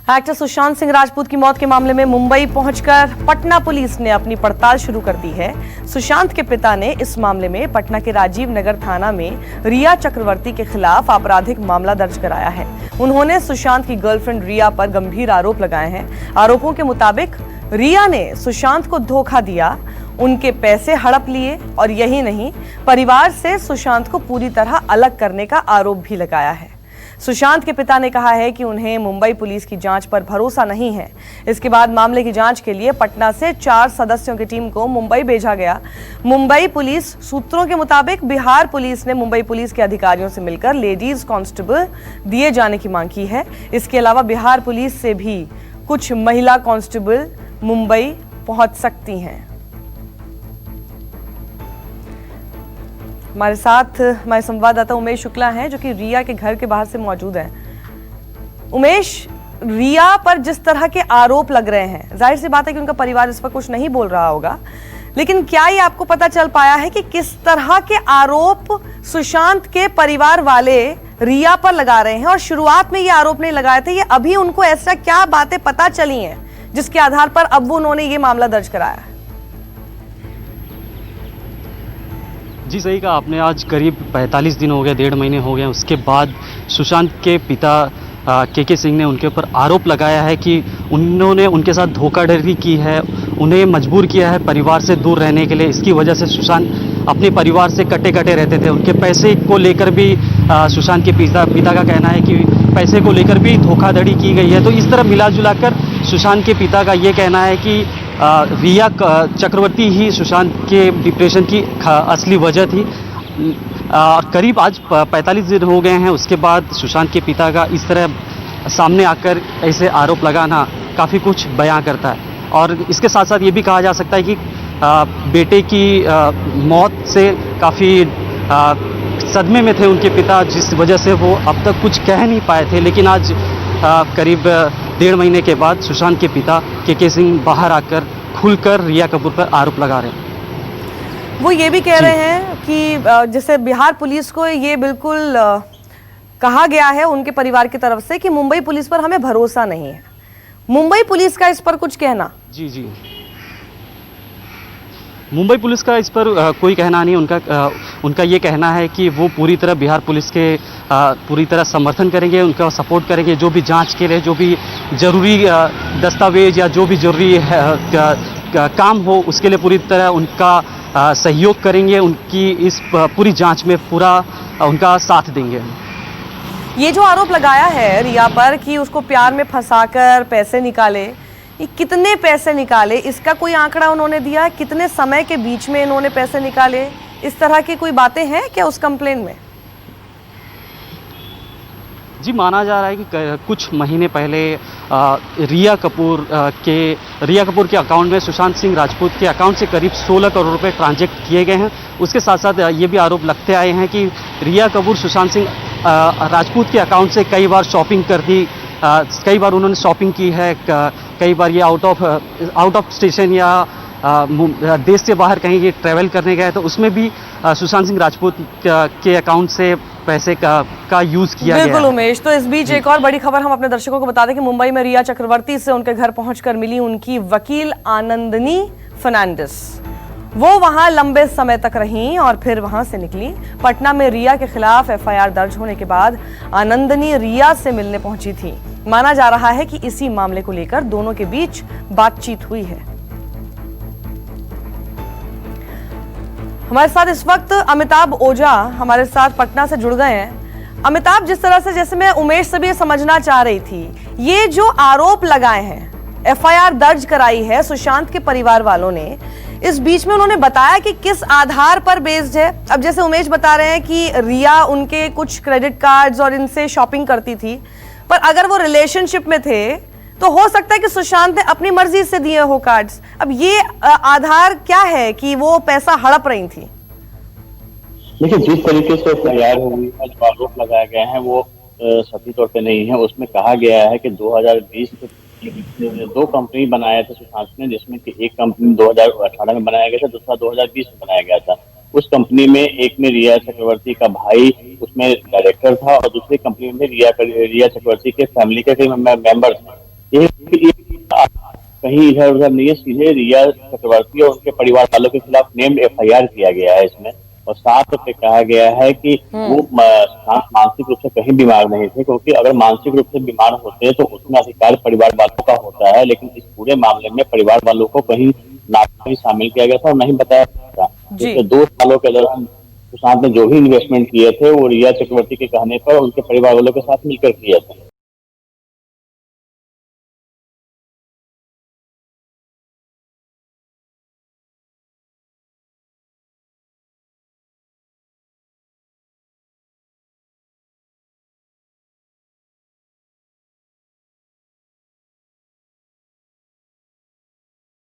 Actor Sushant Singh Rajput की मौत के मामले में मुंबई पहुंचकर पटना पुलिस ने अपनी पड़ताल शुरू कर दी है। सुशांत के पिता ने इस मामले में पटना के राजीव नगर थाना में रिया चक्रवर्ती के खिलाफ आपराधिक मामला दर्ज कराया है। उन्होंने सुशांत की गर्लफ्रेंड रिया पर गंभीर आरोप लगाए हैं। आरोपों के मुताबिक रिया ने सुशांत को धोखा दिया, उनके पैसे हड़प लिए और यही नहीं, परिवार से सुशांत को पूरी तरह अलग करने का आरोप भी लगाया है। सुशांत के पिता ने कहा है कि उन्हें मुंबई पुलिस की जांच पर भरोसा नहीं है। इसके बाद मामले की जांच के लिए पटना से 4 सदस्यों की टीम को मुंबई भेजा गया। मुंबई पुलिस सूत्रों के मुताबिक बिहार पुलिस ने मुंबई पुलिस के अधिकारियों से मिलकर लेडीज कांस्टेबल दिए जाने की मांग की है। इसके अलावा बिहार पुलिस से भी कुछ महिला कांस्टेबल मुंबई पहुंच सकती हैं। हमारे साथ हमारे संवाददाता उमेश शुक्ला हैं जो कि रिया के घर के बाहर से मौजूद हैं। उमेश, रिया पर जिस तरह के आरोप लग रहे हैं, जाहिर सी बात है कि उनका परिवार इस पर कुछ नहीं बोल रहा होगा, लेकिन क्या ये आपको पता चल पाया है कि किस तरह के आरोप सुशांत के परिवार वाले रिया पर लगा रहे हैं? और शुरुआत में ये आरोप नहीं लगाए थे, ये अभी उनको ऐसा क्या बातें पता चली हैं जिसके आधार पर अब उन्होंने ये मामला दर्ज कराया है? जी सही कहा आपने। आज करीब 45 दिन हो गए, 1.5 महीने हो गए। उसके बाद सुशांत के पिता के सिंह ने उनके ऊपर आरोप लगाया है कि उन्होंने उनके साथ धोखाधड़ी की है, उन्हें मजबूर किया है परिवार से दूर रहने के लिए। इसकी वजह से सुशांत अपने परिवार से कटे रहते थे। उनके पैसे को लेकर भी सुशांत के पिता का कहना है कि पैसे को लेकर भी धोखाधड़ी की गई है। तो इस तरह मिला जुला कर सुशांत के पिता का ये कहना है कि रिया चक्रवर्ती ही सुशांत के डिप्रेशन की असली वजह थी। करीब आज 45 दिन हो गए हैं। उसके बाद सुशांत के पिता का इस तरह सामने आकर ऐसे आरोप लगाना काफ़ी कुछ बयां करता है। और इसके साथ साथ ये भी कहा जा सकता है कि बेटे की मौत से काफ़ी सदमे में थे उनके पिता, जिस वजह से वो अब तक कुछ कह नहीं पाए थे। लेकिन आज करीब 1.5 महीने के बाद सुशांत के पिता के सिंह बाहर आकर खुलकर रिया कपूर पर आरोप लगा रहे हैं। वो ये भी कह रहे हैं कि जैसे बिहार पुलिस को ये बिल्कुल कहा गया है उनके परिवार की तरफ से कि मुंबई पुलिस पर हमें भरोसा नहीं है। मुंबई पुलिस का इस पर कुछ कहना? जी मुंबई पुलिस का इस पर कोई कहना नहीं। उनका ये कहना है कि वो पूरी तरह बिहार पुलिस के पूरी तरह समर्थन करेंगे, उनका सपोर्ट करेंगे। जो भी जांच के लिए जो भी जरूरी दस्तावेज या जो भी जरूरी काम हो उसके लिए पूरी तरह उनका सहयोग करेंगे। उनकी इस पूरी जांच में पूरा उनका साथ देंगे। ये जो आरोप लगाया है रिया पर कि उसको प्यार में फंसाकर पैसे निकाले, ये कितने पैसे निकाले, इसका कोई आंकड़ा उन्होंने दिया? कितने समय के बीच में इन्होंने पैसे निकाले? इस तरह की कोई बातें हैं क्या उस कंप्लेन में? जी, माना जा रहा है कि कुछ महीने पहले रिया कपूर के अकाउंट में सुशांत सिंह राजपूत के अकाउंट से करीब 16 करोड़ रुपए ट्रांजैक्ट किए गए हैं। उसके साथ साथ ये भी आरोप लगते आए हैं कि रिया कपूर सुशांत सिंह राजपूत के अकाउंट से कई बार शॉपिंग कर दी, कई बार उन्होंने शॉपिंग की है, कई बार ये आउट ऑफ स्टेशन या देश से बाहर कहीं ये ट्रैवल करने गए तो उसमें भी सुशांत सिंह राजपूत के अकाउंट से पैसे का यूज किया गया। बिल्कुल उमेश, तो इस बीच एक और बड़ी खबर हम अपने दर्शकों को बता दें कि मुंबई में रिया चक्रवर्ती से उनके घर पहुंचकर मिली उनकी वकील आनंदनी फर्नांडिस। वो वहां लंबे समय तक रहीं और फिर वहां से निकली। पटना में रिया के खिलाफ एफआईआर दर्ज होने के बाद आनंदनी रिया से मिलने पहुंची थी। माना जा रहा है कि इसी मामले को लेकर दोनों के बीच बातचीत हुई है। हमारे साथ इस वक्त अमिताभ ओझा हमारे साथ पटना से जुड़ गए हैं। अमिताभ, जिस तरह से जैसे मैं उमेश से भी समझना चाह रही थी, ये जो आरोप लगाए हैं, एफआईआर दर्ज कराई है सुशांत के परिवार वालों ने, इस बीच में उन्होंने बताया कि किस आधार पर बेस्ड है? अब जैसे उमेश बता रहे हैं कि रिया उनके कुछ क्रेडिट कार्ड्स और इनसे शॉपिंग करती थी, पर अगर वो रिलेशनशिप में थे तो हो सकता है कि सुशांत ने अपनी मर्जी से दिए हो कार्ड्स। अब ये आधार क्या है कि वो पैसा हड़प रही थी? देखिए, जिस तरीके से एफआईआर हुई है, जो आरोप लगाए गए हैं वो सही तौर पे नहीं है। उसमें कहा गया है कि 2020 में 2 कंपनी बनाए थे सुशांत ने, जिसमें कि एक कंपनी 2018 में बनाया गया था, दूसरा 2020 में बनाया गया था। उस कंपनी में एक में रिया चक्रवर्ती का भाई उसमें डायरेक्टर था और दूसरी कंपनी में रिया चक्रवर्ती के फैमिली के कई मेंबर थे। कहीं इधर उधर नहीं है, सीधे रिया चक्रवर्ती और उनके परिवार वालों के खिलाफ नेम्ड FIR किया गया है इसमें। और साथ में कहा गया है कि वो मानसिक रूप से कहीं बीमार नहीं थे, क्योंकि अगर मानसिक रूप से बीमार होते तो उसमें अधिकार परिवार वालों का होता है, लेकिन इस पूरे मामले में परिवार वालों को कहीं ना भी शामिल किया गया था और नहीं बताया था। पिछले 2 सालों के दौरान सुशांत ने जो भी इन्वेस्टमेंट किए थे वो रिया चक्रवर्ती के कहने पर उनके परिवार वालों के साथ मिलकर किए थे।